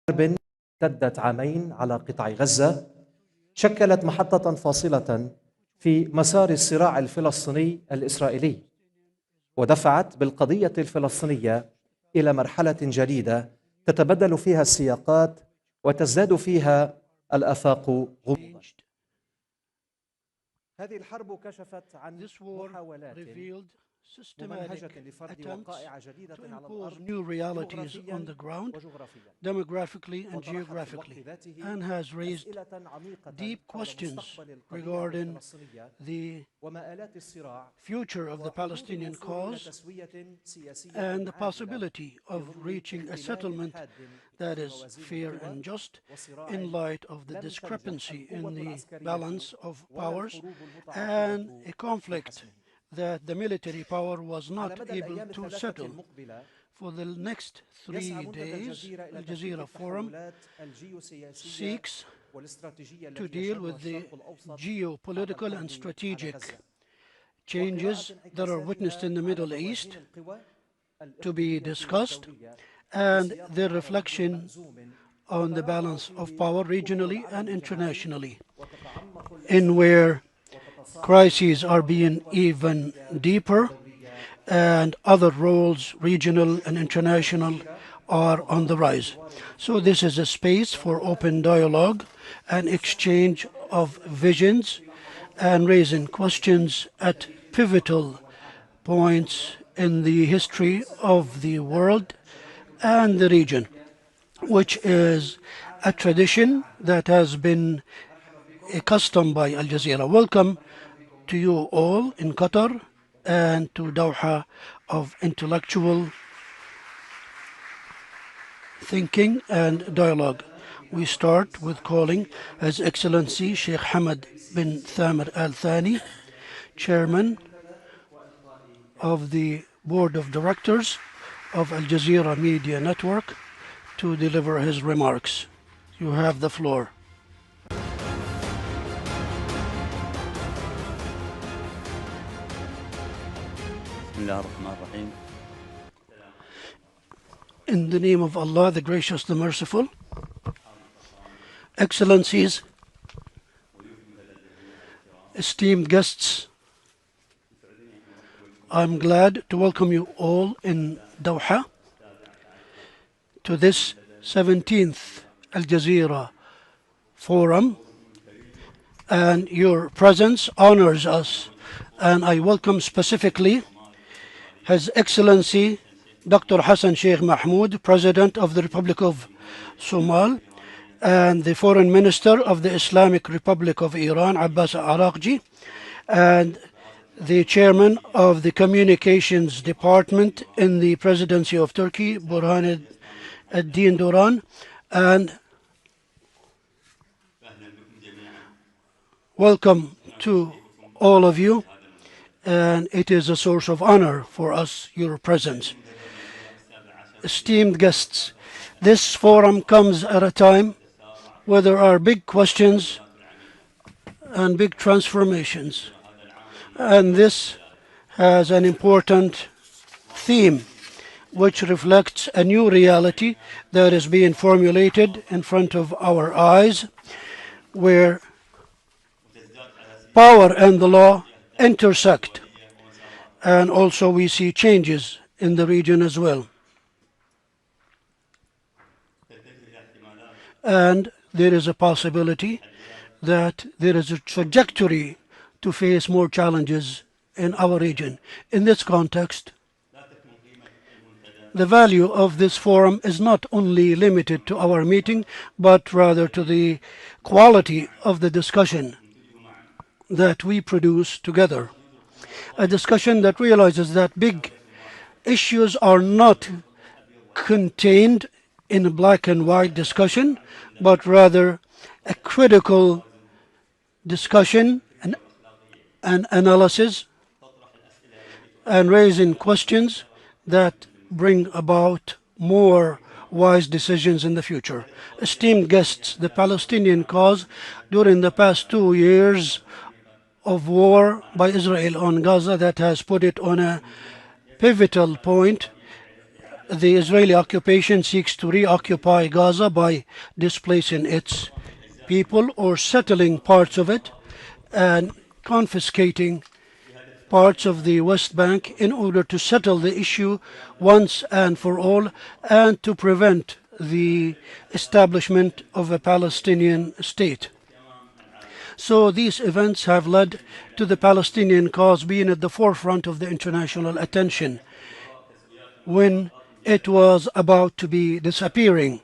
حرب امتدت عامين على قطاع غزة شكلت محطة فاصلة في مسار الصراع الفلسطيني الإسرائيلي، ودفعت بالقضية الفلسطينية إلى مرحلة جديدة تتبدل فيها السياقات وتزداد فيها الآفاق غموضا. هذه الحرب كشفت عن محاولات ممنهجة لفرض وقائع جديدة على الأرض new realities on the ground, demographically and geographically, and has raised deep questions regarding the future of the Palestinian cause and the possibility of reaching a settlement that is fair and just in light of the discrepancy in the balance of powers and a conflict that the military power was not able to settle. For the next 3 days, the Jazeera Forum seeks to deal with the geopolitical and strategic changes that are witnessed in the Middle East to be discussed and their reflection on the balance of power regionally and internationally, in where crises are being even deeper and other roles, regional and international, are on the rise. So this is a space for open dialogue and exchange of visions and raising questions at pivotal points in the history of the world and the region, which is a tradition that has been a custom by Al Jazeera. Welcome to you all in Qatar and to Doha of intellectual thinking and dialogue. We start with calling His Excellency Sheikh Hamad bin Thamir Al Thani, Chairman of the Board of Directors of Al Jazeera Media Network, to deliver his remarks. You have the floor. In the name of Allah, the Gracious, the Merciful. Excellencies, esteemed guests, I'm glad to welcome you all in Doha to this 17th Al Jazeera Forum, and your presence honors us, and I welcome specifically His Excellency Dr. Hassan Sheikh Mahmoud, President of the Republic of Somal, and the Foreign Minister of the Islamic Republic of Iran, Abbas Araqchi, and the Chairman of the Communications Department in the Presidency of Turkey, Burhan ad-Din Duran, and welcome to all of you, and it is a source of honor for us, your presence. Esteemed guests, this forum comes at a time where there are big questions and big transformations, and this has an important theme which reflects a new reality that is being formulated in front of our eyes, where power and the law intersect, and also we see changes in the region as well. And there is a possibility that there is a trajectory to face more challenges in our region. In this context, the value of this forum is not only limited to our meeting, but rather to the quality of the discussion that we produce together. A discussion that realizes that big issues are not contained in a black and white discussion, but rather a critical discussion and analysis, and raising questions that bring about more wise decisions in the future. Esteemed guests, the Palestinian cause during the past 2 years of war by Israel on Gaza that has put it on a pivotal point the Israeli occupation seeks to reoccupy Gaza by displacing its people or settling parts of it and confiscating parts of the West Bank in order to settle the issue once and for all and to prevent the establishment of a Palestinian state. So these events have led to the Palestinian cause being at the forefront of the international attention when it was about to be disappearing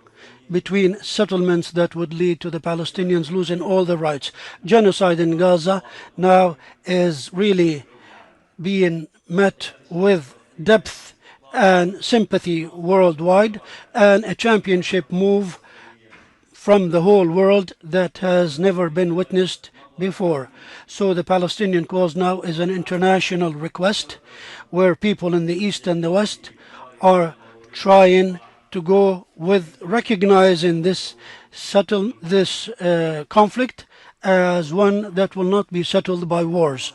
between settlements that would lead to the Palestinians losing all their rights. Genocide in Gaza now is really being met with depth and sympathy worldwide, and a championship move from the whole world that has never been witnessed before. So the Palestinian cause now is an international request where people in the East and the West are trying to go with recognizing this conflict as one that will not be settled by wars.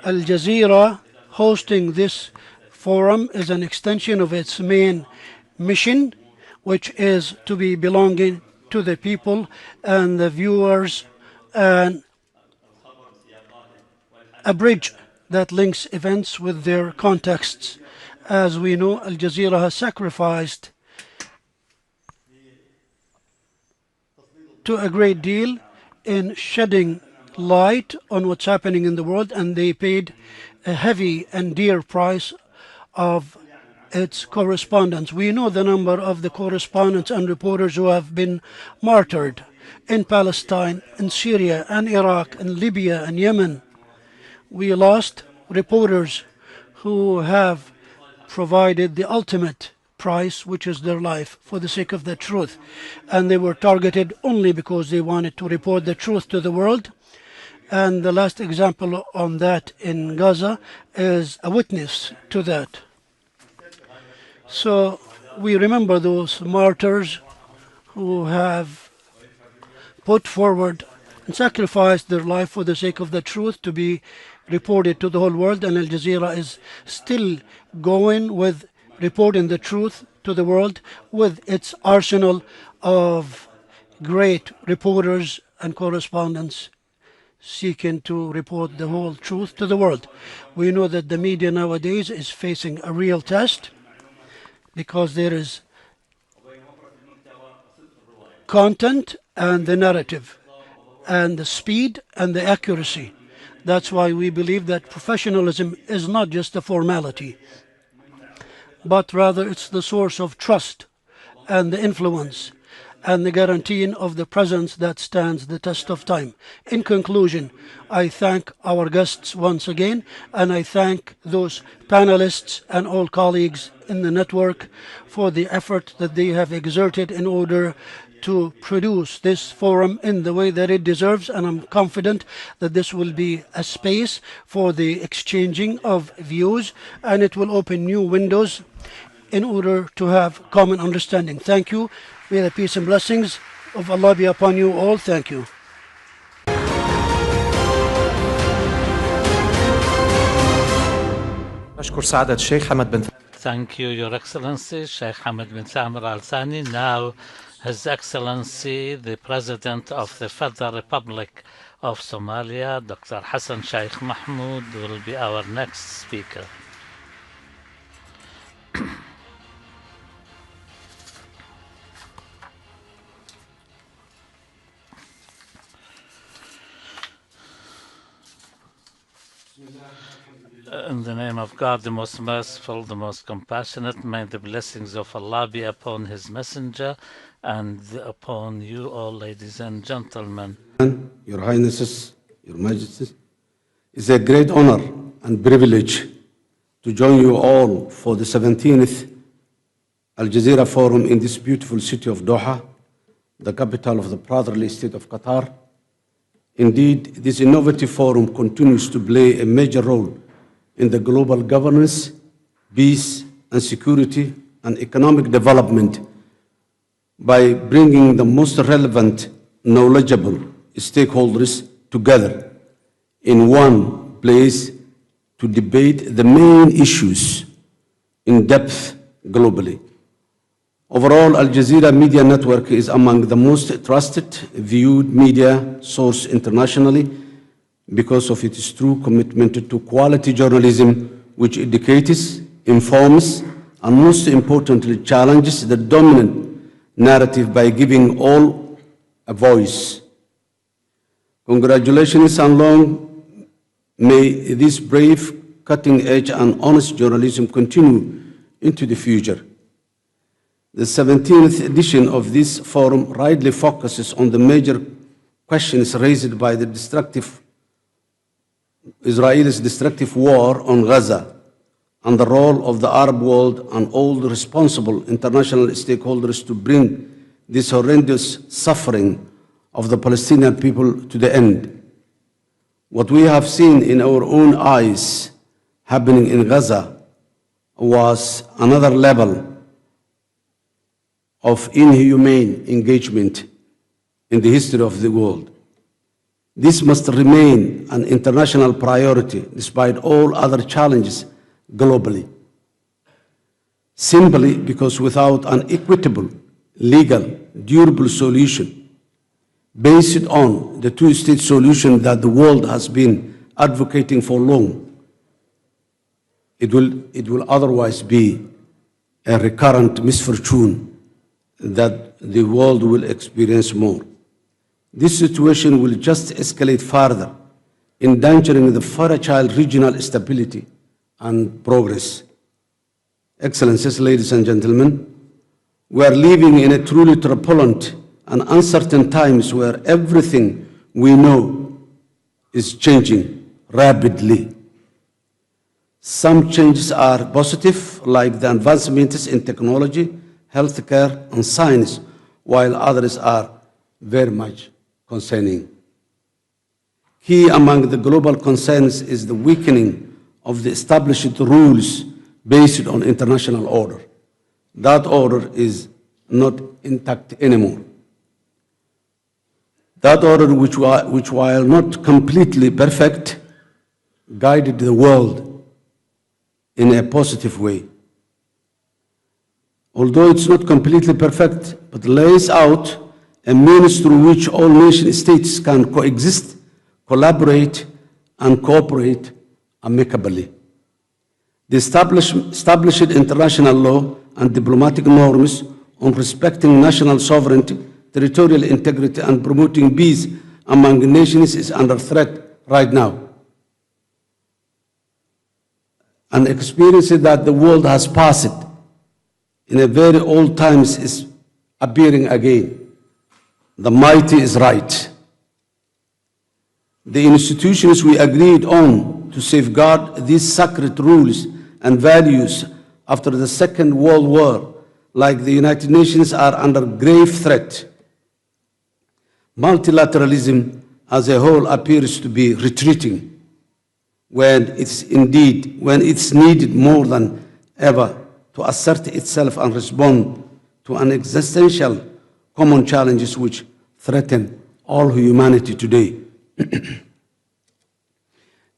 Al Jazeera hosting this forum is an extension of its main mission, which is to be belonging to the people and the viewers, and a bridge that links events with their contexts. As we know, Al Jazeera has sacrificed to a great deal in shedding light on what's happening in the world, and they paid a heavy and dear price of its correspondents. We know the number of the correspondents and reporters who have been martyred in Palestine, in Syria, and Iraq, and Libya, and Yemen. We lost reporters who have provided the ultimate price, which is their life, for the sake of the truth. And they were targeted only because they wanted to report the truth to the world. And the last example on that in Gaza is a witness to that. So we remember those martyrs who have put forward and sacrificed their life for the sake of the truth to be reported to the whole world, and Al Jazeera is still going with reporting the truth to the world with its arsenal of great reporters and correspondents seeking to report the whole truth to the world. We know that the media nowadays is facing a real test because there is content and the narrative and the speed and the accuracy. That's why we believe that professionalism is not just a formality, but rather it's the source of trust and the influence and the guaranteeing of the presence that stands the test of time. In conclusion, I thank our guests once again, and I thank those panelists and all colleagues in the network for the effort that they have exerted in order to produce this forum in the way that it deserves, and I'm confident that this will be a space for the exchanging of views, and it will open new windows in order to have common understanding. Thank you. May the peace and blessings of Allah be upon you all. Thank you. Thank you, Your Excellency, Sheikh Hamad bin Samer Al Thani. Now, His Excellency, the President of the Federal Republic of Somalia, Dr. Hassan Sheikh Mahmoud, will be our next speaker. In the name of God, the most merciful, the most compassionate, may the blessings of Allah be upon His Messenger and upon you all, ladies and gentlemen. Your Highnesses, Your Majesties, it's a great honor and privilege to join you all for the 17th Al Jazeera Forum in this beautiful city of Doha, the capital of the brotherly state of Qatar. Indeed, this innovative forum continues to play a major role in the global governance, peace and security and economic development by bringing the most relevant, knowledgeable stakeholders together in one place to debate the main issues in depth globally. Overall, Al Jazeera Media Network is among the most trusted, viewed media source internationally because of its true commitment to quality journalism, which educates, informs, and most importantly, challenges the dominant narrative by giving all a voice. Congratulations and long may this brave, cutting-edge, and honest journalism continue into the future. The 17th edition of this forum rightly focuses on the major questions raised by the Israel's destructive war on Gaza and the role of the Arab world and all the responsible international stakeholders to bring this horrendous suffering of the Palestinian people to the end. What we have seen in our own eyes happening in Gaza was another level of inhumane engagement in the history of the world. This must remain an international priority despite all other challenges globally, simply because without an equitable, legal, durable solution based on the two-state solution that the world has been advocating for long, it will otherwise be a recurrent misfortune that the world will experience more. This situation will just escalate further, endangering the fragile regional stability and progress. Excellencies, ladies and gentlemen, we are living in a truly turbulent and uncertain times where everything we know is changing rapidly. Some changes are positive, like the advancements in technology, healthcare, and science, while others are very much concerning. Key among the global concerns is the weakening of the established rules based on international order. That order is not intact anymore. That order, which while not completely perfect, guided the world in a positive way. Although it's not completely perfect, but lays out a means through which all nation states can coexist, collaborate, and cooperate amicably. The established international law and diplomatic norms on respecting national sovereignty, territorial integrity, and promoting peace among nations is under threat right now. An experience that the world has passed in a very old times is appearing again. The mighty is right. The institutions we agreed on to safeguard these sacred rules and values after the Second World War, like the United Nations, are under grave threat. Multilateralism as a whole appears to be retreating when it's needed more than ever to assert itself and respond to an existential common challenges which threaten all humanity today.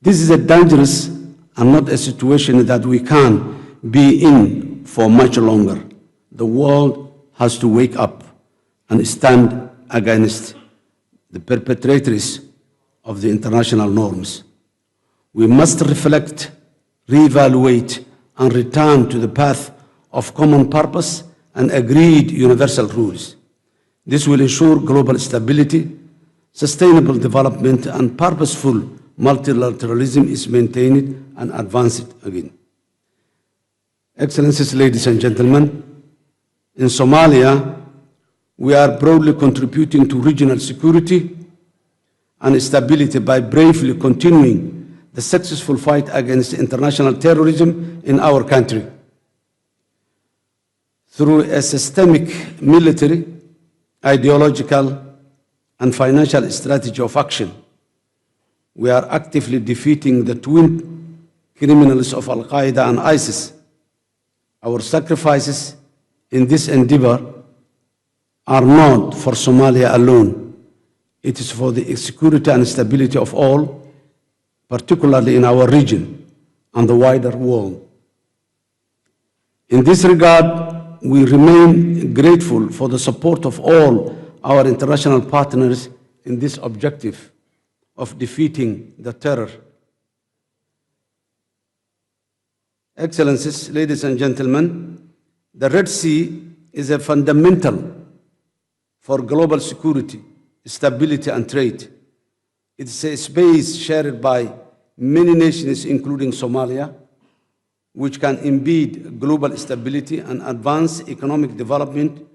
This is a dangerous and not a situation that we can be in for much longer. The world has to wake up and stand against the perpetrators of the international norms. We must reflect, reevaluate, and return to the path of common purpose and agreed universal rules. This will ensure global stability, sustainable development, and purposeful multilateralism is maintained and advanced again. Excellencies, ladies and gentlemen, in Somalia, we are broadly contributing to regional security and stability by bravely continuing the successful fight against international terrorism in our country. Through a systemic military, ideological, and financial strategy of action, we are actively defeating the twin criminals of Al-Qaeda and ISIS. Our sacrifices in this endeavor are not for Somalia alone. It is for the security and stability of all, particularly in our region and the wider world. In this regard, we remain grateful for the support of all our international partners in this objective of defeating the terror. Excellencies, ladies and gentlemen, the Red Sea is a fundamental for global security, stability, and trade. It's a space shared by many nations, including Somalia, which can impede global stability and advance economic development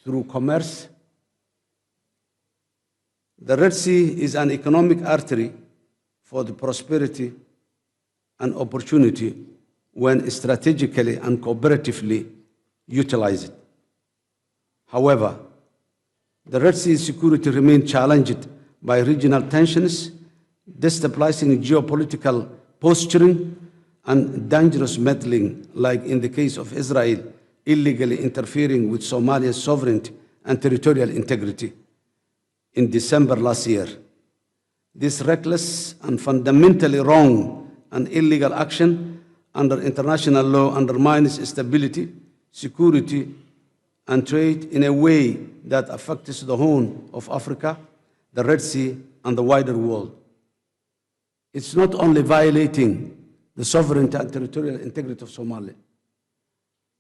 through commerce. The Red Sea is an economic artery for the prosperity and opportunity when strategically and cooperatively utilized. However, the Red Sea security remains challenged by regional tensions, destabilizing geopolitical posturing, and dangerous meddling, like in the case of Israel illegally interfering with Somalia's sovereignty and territorial integrity in December last year. This reckless and fundamentally wrong and illegal action under international law undermines stability, security, and trade in a way that affects the Horn of Africa, the Red Sea, and the wider world. It's not only violating the sovereignty and territorial integrity of Somalia.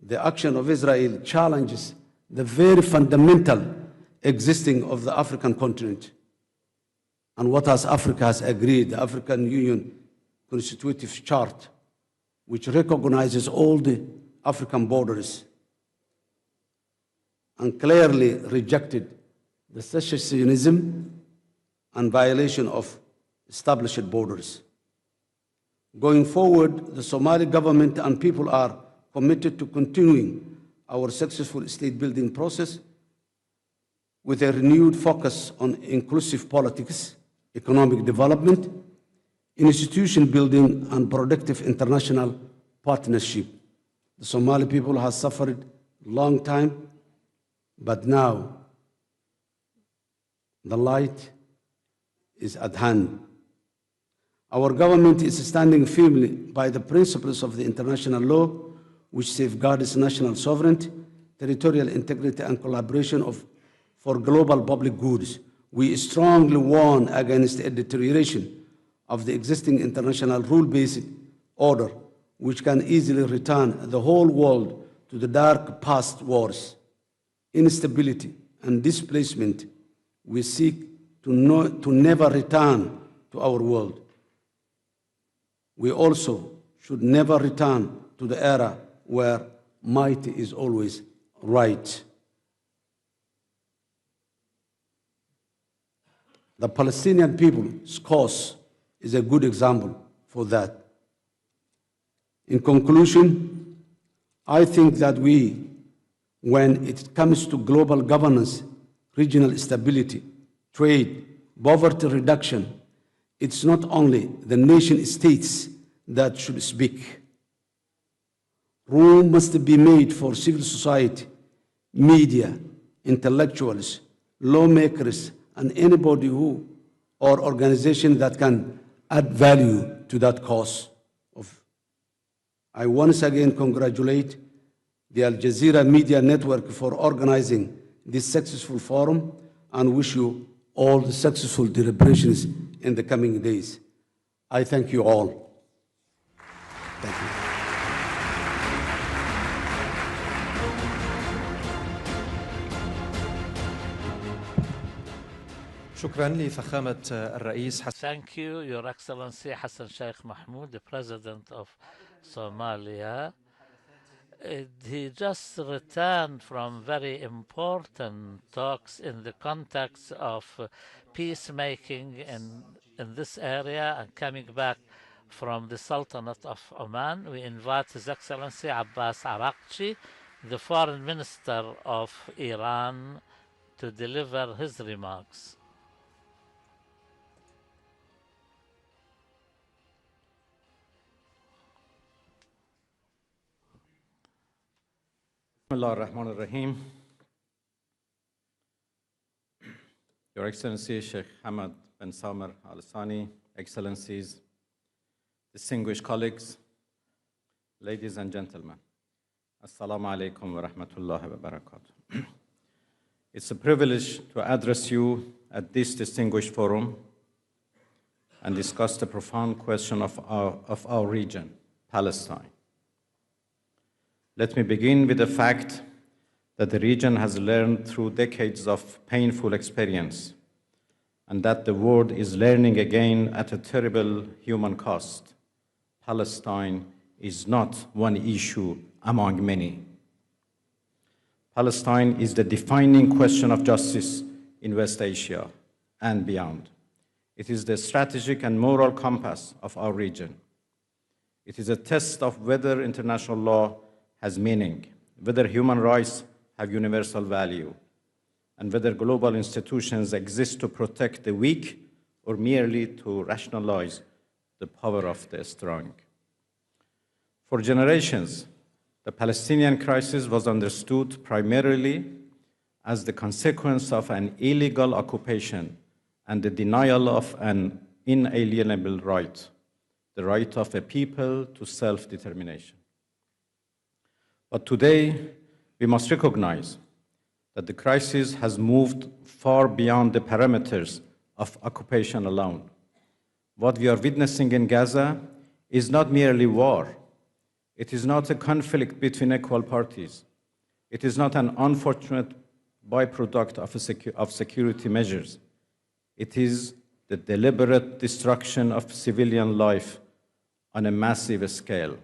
The action of Israel challenges the very fundamental existing of the African continent. And what has Africa has agreed, the African Union Constitutive Chart, which recognizes all the African borders and clearly rejected the secessionism and violation of established borders. Going forward, the Somali government and people are committed to continuing our successful state-building process with a renewed focus on inclusive politics, economic development, institution building, and productive international partnership. The Somali people have suffered a long time, but now the light is at hand. Our government is standing firmly by the principles of the international law, which safeguards national sovereignty, territorial integrity, and collaboration for global public goods. We strongly warn against a deterioration of the existing international rule-based order, which can easily return the whole world to the dark past wars, instability, and displacement. We seek to never return to our world. We also should never return to the era where might is always right. The Palestinian people's cause is a good example for that. In conclusion, I think that when it comes to global governance, regional stability, trade, poverty reduction, it's not only the nation states that should speak. Room must be made for civil society, media, intellectuals, lawmakers, and anybody who or organization that can add value to that cause. I once again congratulate the Al Jazeera Media Network for organizing this successful forum and wish you all the successful deliberations in the coming days. I thank you all. Thank you. شكرا لفخامة الرئيس حسن. Thank you, Your Excellency Hassan Sheikh Mahmoud, the President of Somalia. He just returned from very important talks in the context of peacemaking in this area and coming back from the Sultanate of Oman. We invite His Excellency Abbas Araqchi, the Foreign Minister of Iran, to deliver his remarks. Bismillah ar-Rahman ar-Rahim. Your Excellency Sheikh Hamad bin Samir Al Thani, Excellencies, distinguished colleagues, ladies and gentlemen. Assalamu alaikum wa rahmatullahi wa barakatuh. It's a privilege to address you at this distinguished forum and discuss the profound question of our region, Palestine. Let me begin with the fact that the region has learned through decades of painful experience, and that the world is learning again at a terrible human cost. Palestine is not one issue among many. Palestine is the defining question of justice in West Asia and beyond. It is the strategic and moral compass of our region. It is a test of whether international law has meaning, whether human rights have universal value, and whether global institutions exist to protect the weak or merely to rationalize the power of the strong. For generations, the Palestinian crisis was understood primarily as the consequence of an illegal occupation and the denial of an inalienable right, the right of a people to self-determination. But today, we must recognize that the crisis has moved far beyond the parameters of occupation alone. What we are witnessing in Gaza is not merely war. It is not a conflict between equal parties. It is not an unfortunate byproduct of security measures. It is the deliberate destruction of civilian life on a massive scale.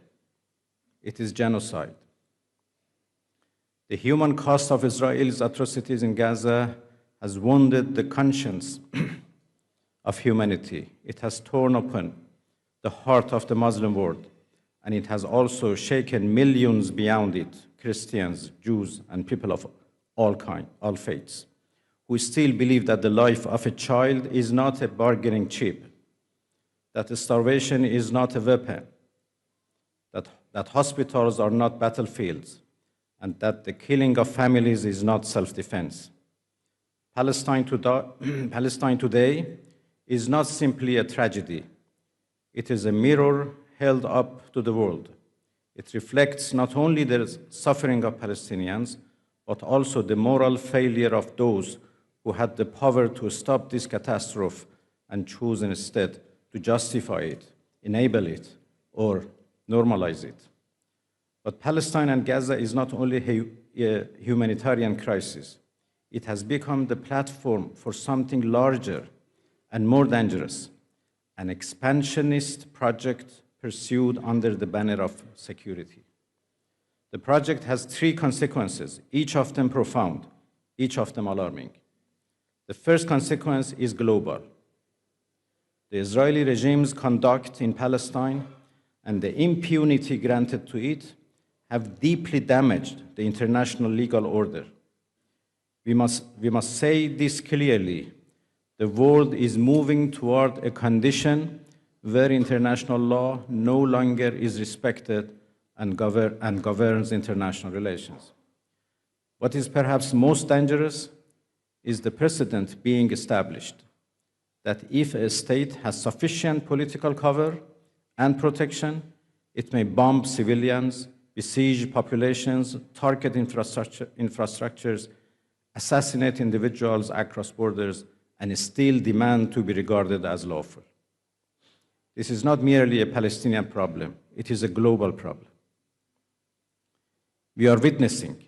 It is genocide. The human cost of Israel's atrocities in Gaza has wounded the conscience of humanity. It has torn open the heart of the Muslim world, and it has also shaken millions beyond it, Christians, Jews, and people of all kinds, all faiths, who still believe that the life of a child is not a bargaining chip, that starvation is not a weapon, that hospitals are not battlefields, and that the killing of families is not self-defense. Palestine today is not simply a tragedy. It is a mirror held up to the world. It reflects not only the suffering of Palestinians, but also the moral failure of those who had the power to stop this catastrophe and choose instead to justify it, enable it, or normalize it. But Palestine and Gaza is not only a humanitarian crisis. It has become the platform for something larger and more dangerous, an expansionist project pursued under the banner of security. The project has three consequences, each of them profound, each of them alarming. The first consequence is global. The Israeli regime's conduct in Palestine and the impunity granted to it have deeply damaged the international legal order. We must say this clearly. The world is moving toward a condition where international law no longer is respected and governs international relations. What is perhaps most dangerous is the precedent being established that if a state has sufficient political cover and protection, it may bomb civilians, besiege populations, target infrastructures, assassinate individuals across borders, and still demand to be regarded as lawful. This is not merely a Palestinian problem, it is a global problem. We are witnessing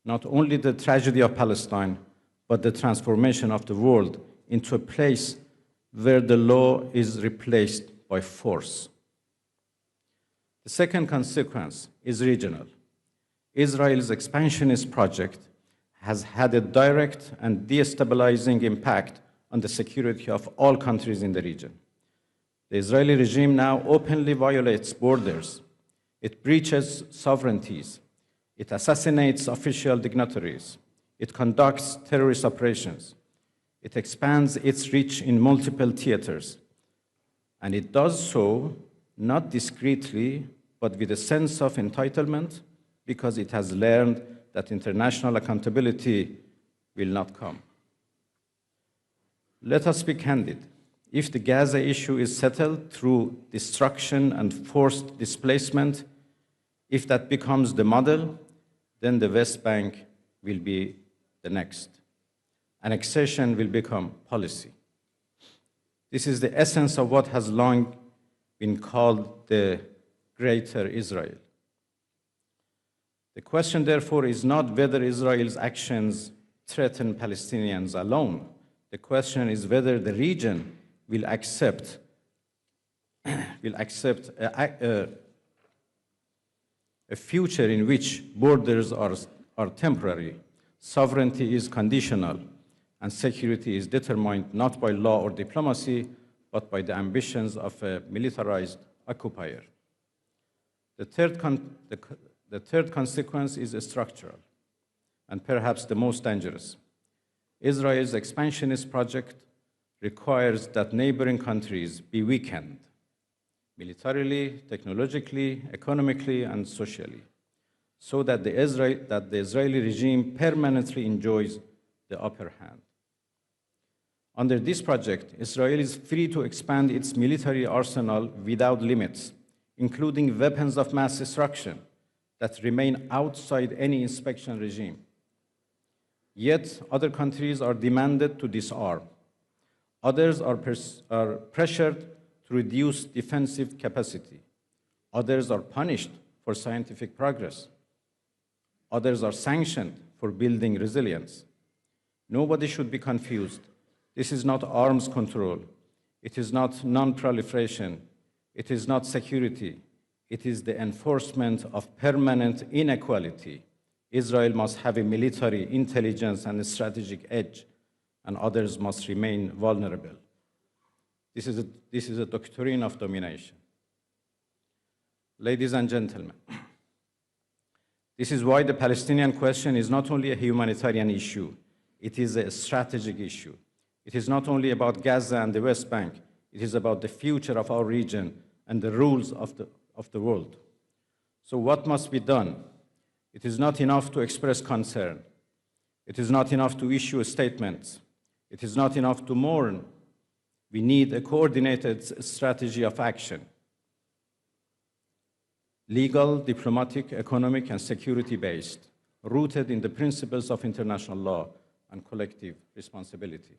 not only the tragedy of Palestine, but the transformation of the world into a place where the law is replaced by force. The second consequence is regional. Israel's expansionist project has had a direct and destabilizing impact on the security of all countries in the region. The Israeli regime now openly violates borders. It breaches sovereignties. It assassinates official dignitaries. It conducts terrorist operations. It expands its reach in multiple theaters. And it does so not discreetly, but with a sense of entitlement, because it has learned that international accountability will not come. Let us be candid. If the Gaza issue is settled through destruction and forced displacement, If that becomes the model, then the West Bank will be the next. Annexation will become policy. This is the essence of what has long been called the Greater Israel. The question, therefore, is not whether Israel's actions threaten Palestinians alone. The question is whether the region will accept a future in which borders are temporary, sovereignty is conditional, and security is determined not by law or diplomacy, but by the ambitions of a militarized occupier. The third consequence is structural, and perhaps the most dangerous. Israel's expansionist project requires that neighboring countries be weakened, militarily, technologically, economically, and socially, so that the Israeli regime permanently enjoys the upper hand. Under this project, Israel is free to expand its military arsenal without limits, including weapons of mass destruction that remain outside any inspection regime. Yet, other countries are demanded to disarm. Others are pressured to reduce defensive capacity. Others are punished for scientific progress. Others are sanctioned for building resilience. Nobody should be confused. This is not arms control. It is not non-proliferation. It is not security. It is the enforcement of permanent inequality. Israel must have a military, intelligence, and a strategic edge, and others must remain vulnerable. This is a doctrine of domination. Ladies and gentlemen, this is why the Palestinian question is not only a humanitarian issue, it is a strategic issue. It is not only about Gaza and the West Bank, it is about the future of our region and the rules of the world. So what must be done? It is not enough to express concern. It is not enough to issue statements. It is not enough to mourn. We need a coordinated strategy of action. Legal, diplomatic, economic, and security-based, rooted in the principles of international law and collective responsibility.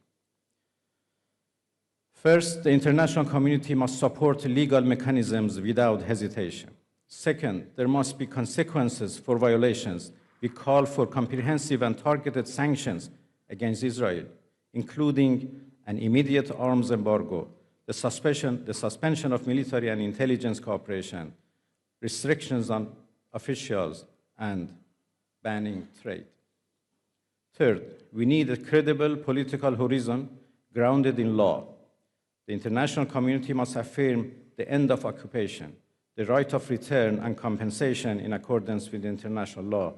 First, the international community must support legal mechanisms without hesitation. Second, there must be consequences for violations. We call for comprehensive and targeted sanctions against Israel, including an immediate arms embargo, the suspension of military and intelligence cooperation, restrictions on officials, and banning trade. Third, we need a credible political horizon grounded in law. The international community must affirm the end of occupation, the right of return and compensation in accordance with international law,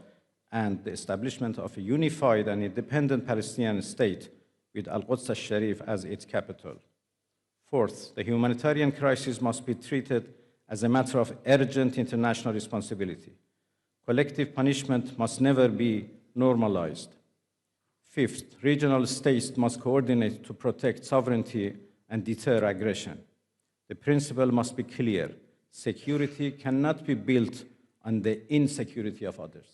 and the establishment of a unified and independent Palestinian state with Al-Quds al-Sharif as its capital. Fourth, the humanitarian crisis must be treated as a matter of urgent international responsibility. Collective punishment must never be normalized. Fifth, regional states must coordinate to protect sovereignty and deter aggression. The principle must be clear. Security cannot be built on the insecurity of others.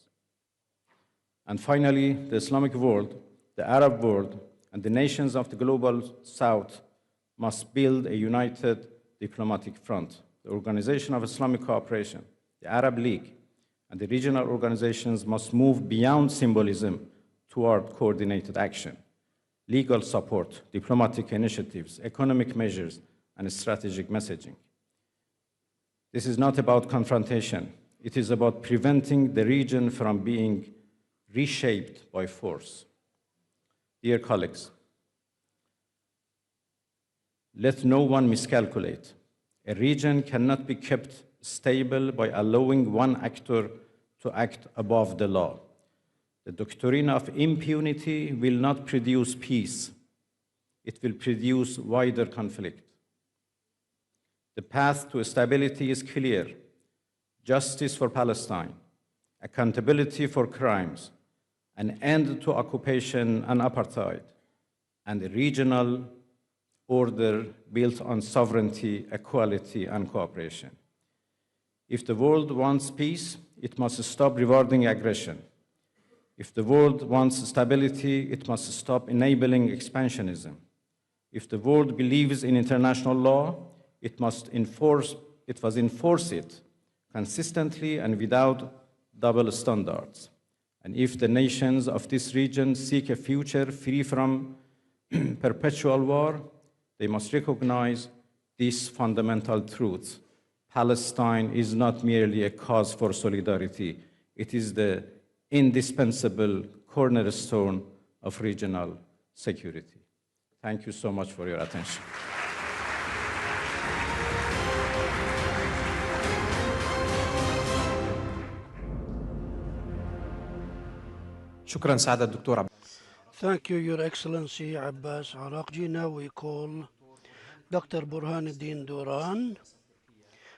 And finally, the Islamic world, the Arab world, and the nations of the global South must build a united diplomatic front. The Organization of Islamic Cooperation, the Arab League, and the regional organizations must move beyond symbolism toward coordinated action. Legal support, diplomatic initiatives, economic measures, and strategic messaging. This is not about confrontation. It is about preventing the region from being reshaped by force. Dear colleagues, let no one miscalculate. A region cannot be kept stable by allowing one actor to act above the law. The doctrine of impunity will not produce peace. It will produce wider conflict. The path to stability is clear. Justice for Palestine, accountability for crimes, an end to occupation and apartheid, and a regional order built on sovereignty, equality, and cooperation. If the world wants peace, it must stop rewarding aggression. If the world wants stability, it must stop enabling expansionism. If the world believes in international law, it must enforce it consistently and without double standards. And if the nations of this region seek a future free from perpetual war, they must recognize these fundamental truths. Palestine is not merely a cause for solidarity, it is the indispensable cornerstone of regional security. Thank you so much for your attention. شكرا سعادة الدكتور عباس. Thank you, Your Excellency Abbas Araqchi. Now we call Dr. Burhanuddin Duran,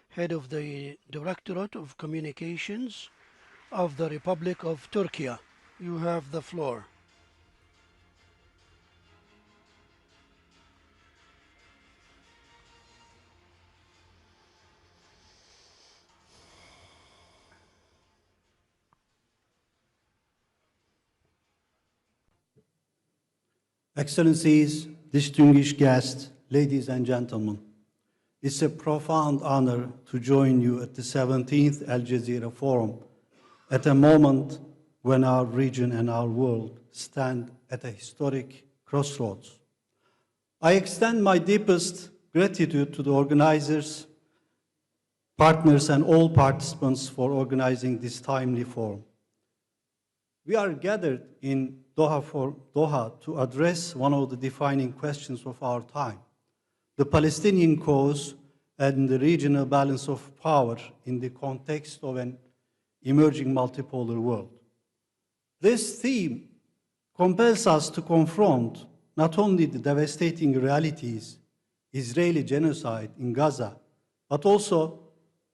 Head of the Directorate of Communications of the Republic of Turkey. You have the floor. Excellencies, distinguished guests, ladies and gentlemen, it's a profound honor to join you at the 17th Al Jazeera Forum at a moment when our region and our world stand at a historic crossroads. I extend my deepest gratitude to the organizers, partners, and all participants for organizing this timely forum. We are gathered in Doha to address one of the defining questions of our time, the Palestinian cause and the regional balance of power in the context of an emerging multipolar world. This theme compels us to confront not only the devastating realities, Israeli genocide in Gaza, but also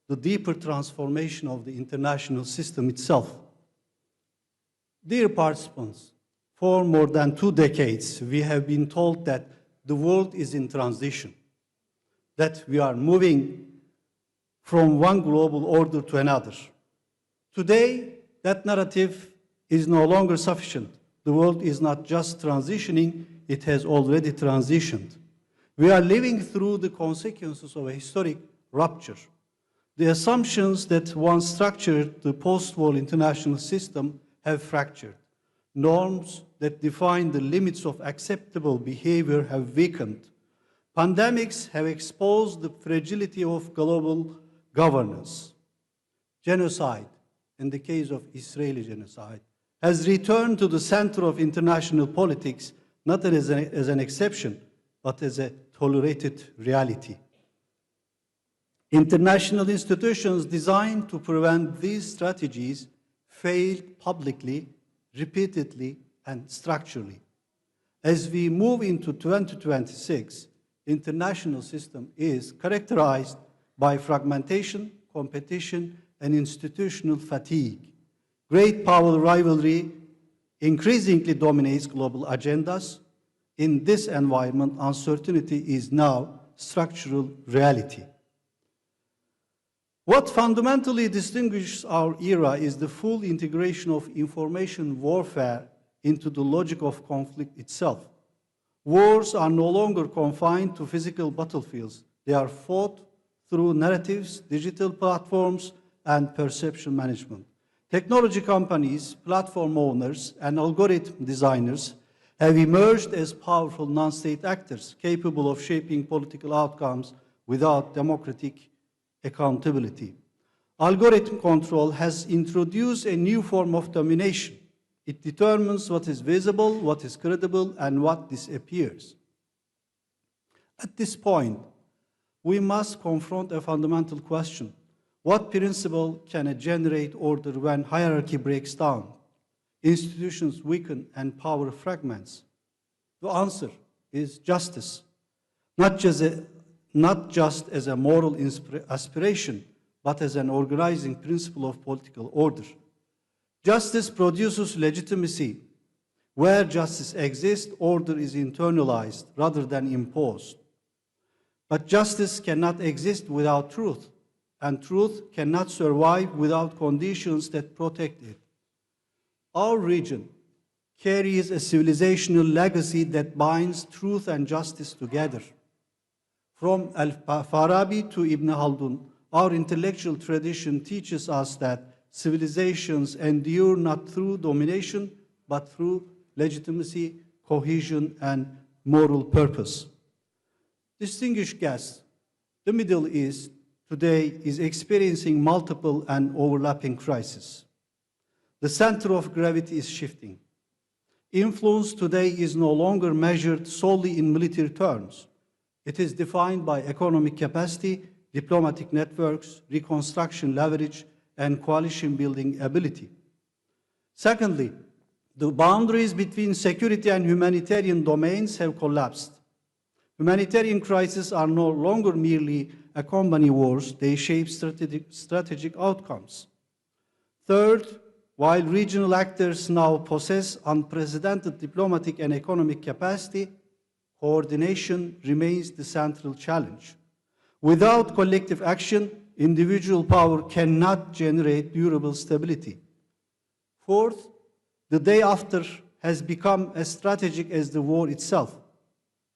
the deeper transformation of the international system itself. Dear participants, for more than 2 decades, we have been told that the world is in transition, that we are moving from one global order to another. Today, that narrative is no longer sufficient. The world is not just transitioning, it has already transitioned. We are living through the consequences of a historic rupture. The assumptions that once structured the post-war international system have fractured. Norms that define the limits of acceptable behavior have weakened. Pandemics have exposed the fragility of global governance. Genocide, in the case of Israeli genocide, has returned to the center of international politics, not as an exception, but as a tolerated reality. International institutions designed to prevent these strategies failed publicly, repeatedly, and structurally. As we move into 2026, international system is characterized by fragmentation, competition, and institutional fatigue. Great power rivalry increasingly dominates global agendas. In this environment, uncertainty is now structural reality. What fundamentally distinguishes our era is the full integration of information warfare into the logic of conflict itself. Wars are no longer confined to physical battlefields. They are fought through narratives, digital platforms, and perception management. Technology companies, platform owners, and algorithm designers have emerged as powerful non-state actors capable of shaping political outcomes without democratic accountability. Algorithm control has introduced a new form of domination. It determines what is visible, what is credible, and what disappears. At this point, we must confront a fundamental question. What principle can generate order when hierarchy breaks down, institutions weaken, and power fragments? The answer is justice, not just as a moral aspiration, but as an organizing principle of political order. Justice produces legitimacy. Where justice exists, order is internalized rather than imposed. But justice cannot exist without truth. and truth cannot survive without conditions that protect it. Our region carries a civilizational legacy that binds truth and justice together. From Al-Farabi to Ibn Khaldun, our intellectual tradition teaches us that civilizations endure not through domination, but through legitimacy, cohesion, and moral purpose. Distinguished guests, the Middle East today is experiencing multiple and overlapping crises. The center of gravity is shifting. Influence today is no longer measured solely in military terms. It is defined by economic capacity, diplomatic networks, reconstruction leverage, and coalition-building ability. Secondly, the boundaries between security and humanitarian domains have collapsed. Humanitarian crises are no longer merely accompany wars, they shape strategic outcomes. Third, while regional actors now possess unprecedented diplomatic and economic capacity, coordination remains the central challenge. Without collective action, individual power cannot generate durable stability. Fourth, the day after has become as strategic as the war itself.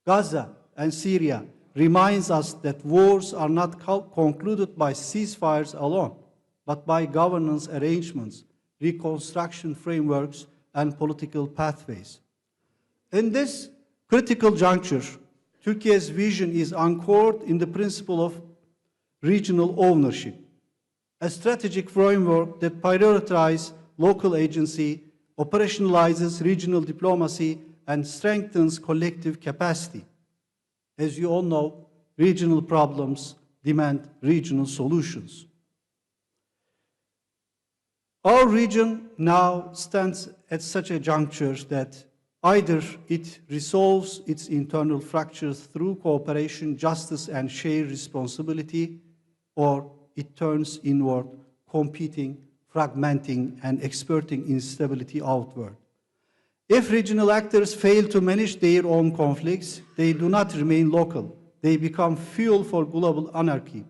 Gaza and Syria reminds us that wars are not concluded by ceasefires alone, but by governance arrangements, reconstruction frameworks, and political pathways. In this critical juncture, Turkey's vision is anchored in the principle of regional ownership, a strategic framework that prioritizes local agency, operationalizes regional diplomacy, and strengthens collective capacity. As you all know, regional problems demand regional solutions. Our region now stands at such a juncture that either it resolves its internal fractures through cooperation, justice, and shared responsibility, or it turns inward, competing, fragmenting, and exporting instability outward. If regional actors fail to manage their own conflicts, they do not remain local. They become fuel for global anarchy.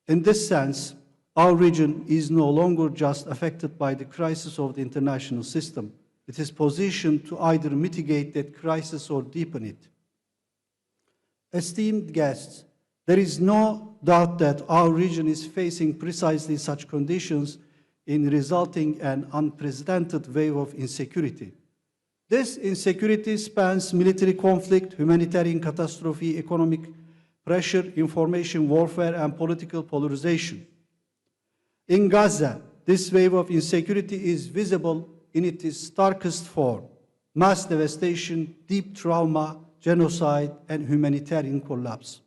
In this sense, our region is no longer just affected by the crisis of the international system. It is positioned to either mitigate that crisis or deepen it. Esteemed guests, there is no doubt that our region is facing precisely such conditions in resulting an unprecedented wave of insecurity. This insecurity spans military conflict, humanitarian catastrophe, economic pressure, information warfare, and political polarization. In Gaza, this wave of insecurity is visible in its starkest form: mass devastation, deep trauma, genocide, and humanitarian collapse.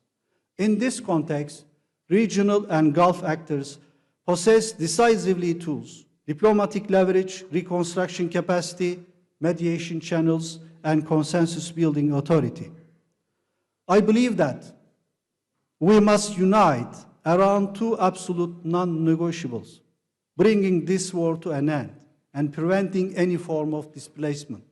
In this context, regional and Gulf actors possess decisively tools: diplomatic leverage, reconstruction capacity, mediation channels, and consensus-building authority. I believe that we must unite around two absolute non-negotiables: bringing this war to an end and preventing any form of displacement.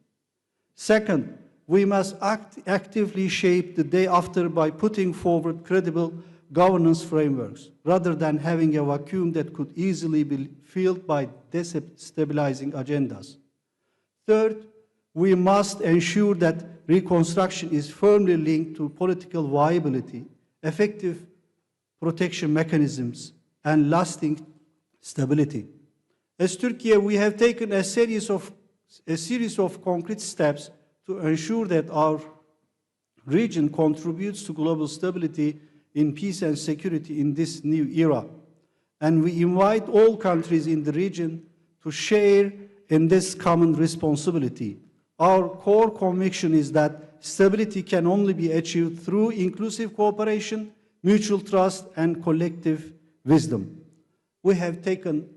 Second, we must actively shape the day after by putting forward credible governance frameworks, rather than having a vacuum that could easily be filled by destabilizing agendas. Third, we must ensure that reconstruction is firmly linked to political viability, effective protection mechanisms, and lasting stability. As Turkey, we have taken a series of concrete steps to ensure that our region contributes to global stability in peace and security in this new era. And we invite all countries in the region to share in this common responsibility. Our core conviction is that stability can only be achieved through inclusive cooperation, mutual trust, and collective wisdom. We have taken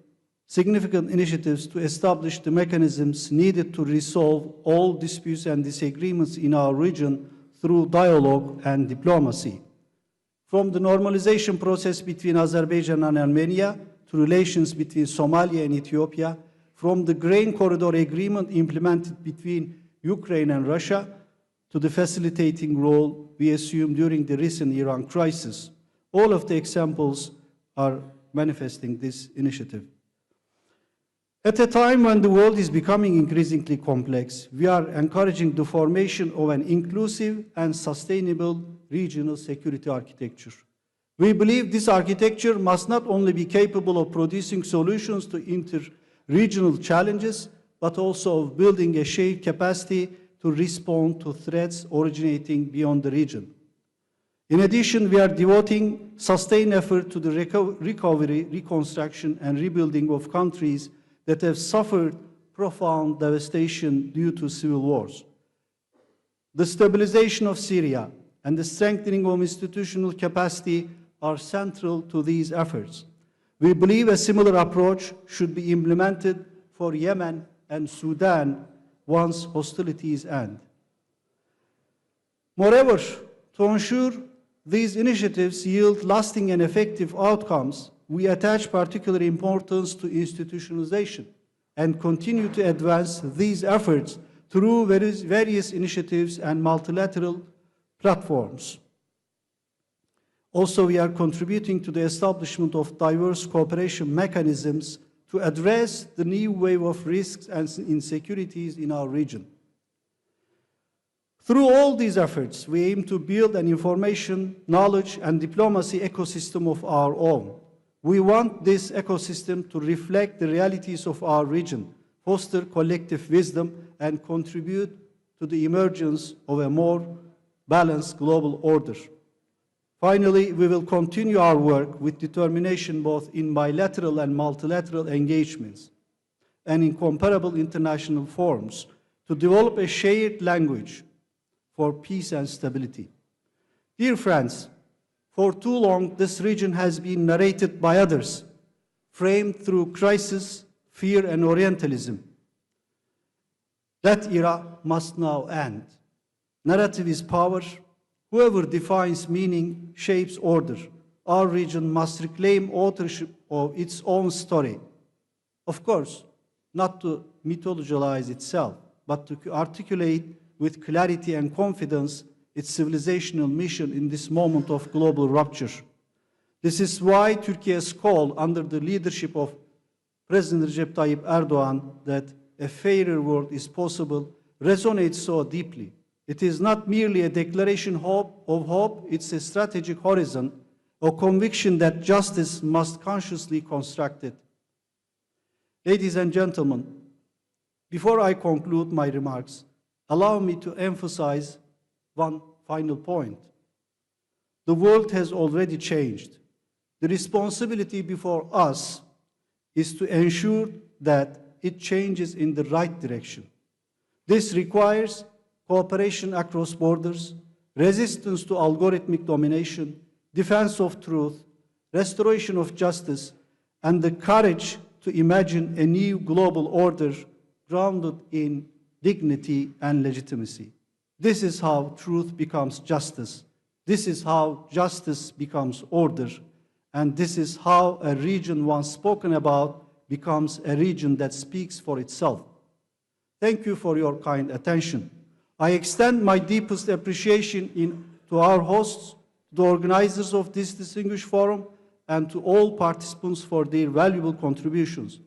significant initiatives to establish the mechanisms needed to resolve all disputes and disagreements in our region through dialogue and diplomacy. From the normalization process between Azerbaijan and Armenia to relations between Somalia and Ethiopia, from the grain corridor agreement implemented between Ukraine and Russia to the facilitating role we assumed during the recent Iran crisis. All of the examples are manifesting this initiative. At a time when the world is becoming increasingly complex, we are encouraging the formation of an inclusive and sustainable regional security architecture. We believe this architecture must not only be capable of producing solutions to inter-regional challenges, but also of building a shared capacity to respond to threats originating beyond the region. In addition, we are devoting sustained effort to the recovery, reconstruction, and rebuilding of countries that have suffered profound devastation due to civil wars. The stabilization of Syria and the strengthening of institutional capacity are central to these efforts. We believe a similar approach should be implemented for Yemen and Sudan once hostilities end. Moreover, to ensure these initiatives yield lasting and effective outcomes, we attach particular importance to institutionalization and continue to advance these efforts through various initiatives and multilateral platforms. Also, we are contributing to the establishment of diverse cooperation mechanisms to address the new wave of risks and insecurities in our region. Through all these efforts, we aim to build an information, knowledge, and diplomacy ecosystem of our own. We want this ecosystem to reflect the realities of our region, foster collective wisdom, and contribute to the emergence of a more balanced global order. Finally, we will continue our work with determination both in bilateral and multilateral engagements and in comparable international forums to develop a shared language for peace and stability. Dear friends, for too long, this region has been narrated by others, framed through crisis, fear, and Orientalism. That era must now end. Narrative is power. Whoever defines meaning shapes order. Our region must reclaim authorship of its own story. Of course, not to mythologize itself, but to articulate with clarity and confidence its civilizational mission in this moment of global rupture. This is why Turkey's call under the leadership of President Recep Tayyip Erdogan that a fairer world is possible resonates so deeply. It is not merely a declaration of hope, it's a strategic horizon, a conviction that justice must consciously be constructed. Ladies and gentlemen, before I conclude my remarks, allow me to emphasize one final point. The world has already changed. The responsibility before us is to ensure that it changes in the right direction. This requires cooperation across borders, resistance to algorithmic domination, defense of truth, restoration of justice, and the courage to imagine a new global order grounded in dignity and legitimacy. This is how truth becomes justice. This is how justice becomes order. And this is how a region once spoken about becomes a region that speaks for itself. Thank you for your kind attention. I extend my deepest appreciation to our hosts, the organizers of this distinguished forum, and to all participants for their valuable contributions.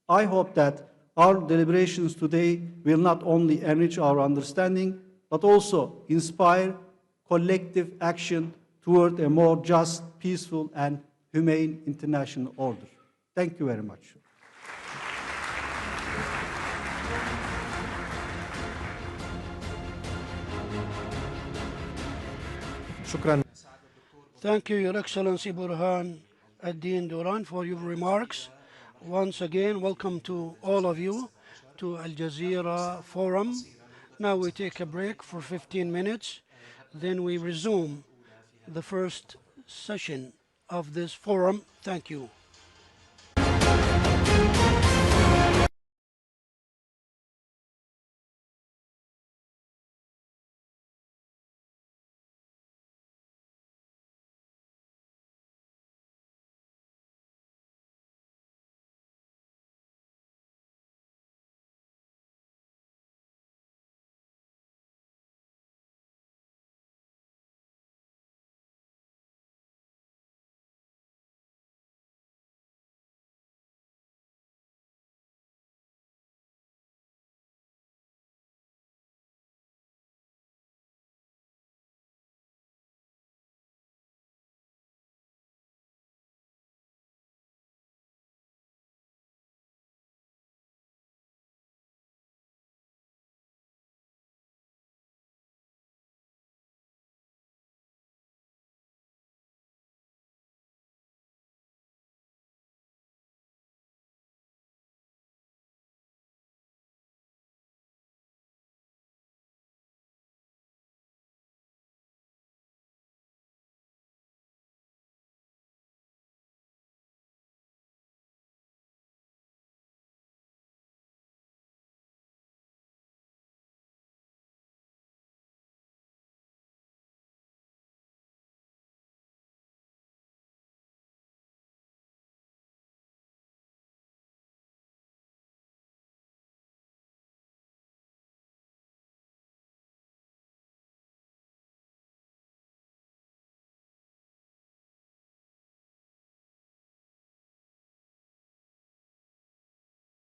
I hope that our deliberations today will not only enrich our understanding, but also inspire collective action toward a more just, peaceful, and humane international order. Thank you very much. Thank you, Your Excellency Burhan Ad-Din Duran, for your remarks. Once again, welcome to all of you to Al Jazeera Forum. Now we take a break for 15 minutes, then we resume the first session of this forum. Thank you.